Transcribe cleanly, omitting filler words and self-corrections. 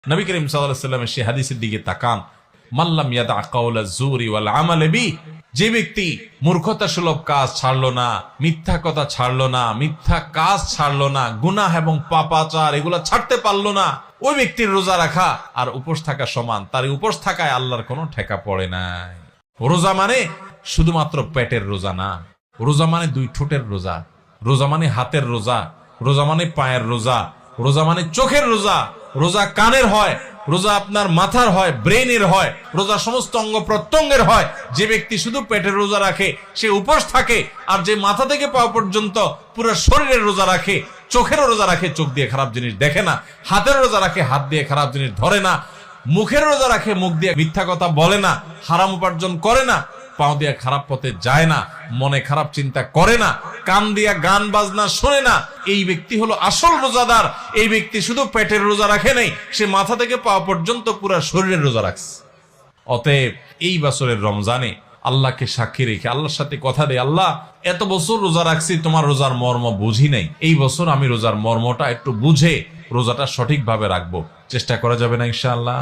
নবী করিম সাল্লাল্লাহু আলাইহি ওয়াসাল্লামের সেই হাদিসের দিকে তাকান, মাল্লাম ইয়াদা কাওলা যুরি ওয়াল আমাল বি, যে ব্যক্তি মূর্খতা সুলভ কাজ ছাড়লো না, মিথ্যা কথা ছাড়লো না, মিথ্যা কাজ ছাড়লো না, গুনাহ এবং পাপাচার এগুলা ছাড়তে পারলো না, ওই ব্যক্তির রোজা রাখা আর উপোস থাকা সমান। তার উপোস থাকায় আল্লাহর কোনো ঠেকা পড়ে নাই। রোজা মানে শুধুমাত্র পেটের রোজা না, রোজা মানে দুই ঠোঁটের রোজা, রোজা মানে হাতের রোজা, রোজা মানে পায়ের রোজা, রোজা মানে চোখের রোজা, রোজা কানের হয়, রোজা আপনার মাথার হয়, ব্রেনের হয়, রোজা সমস্ত অঙ্গ প্রত্যঙ্গের হয়। যে ব্যক্তি শুধু পেটের রোজা রাখে সে উপোস থাকে, আর যে মাথা থেকে পাওয়া পর্যন্ত পুরো শরীরের রোজা রাখে, চোখেরও রোজা রাখে, চোখ দিয়ে খারাপ জিনিস দেখে না, হাতের রোজা রাখে, হাত দিয়ে খারাপ জিনিস ধরে না, মুখের রোজা রাখে, মুখ দিয়ে মিথ্যা কথা বলে না, হারাম উপার্জন করে না, পাও দিয়ে খারাপ পথে যায় না, মনে খারাপ চিন্তা করে না, কান দিয়া গান বাজনা শোনে না, এই ব্যক্তি হলো আসল রোজাদার। এই ব্যক্তি শুধু পেটের রোজা রাখে নাই, সে মাথা থেকে পাওয়া পর্যন্ত পুরো শরীরের রোজা রাখছে। অতএব এই বছরের রমজানে আল্লাহকে সাক্ষী রেখে আল্লাহর সাথে কথা দেয়, আল্লাহ এত বছর রোজা রাখছি, তোমার রোজার মর্ম বুঝি নাই, এই বছর আমি রোজার মর্মটা একটু বুঝে রোজাটা সঠিকভাবে রাখবো। চেষ্টা করা যাবে না ইনশাআল্লাহ?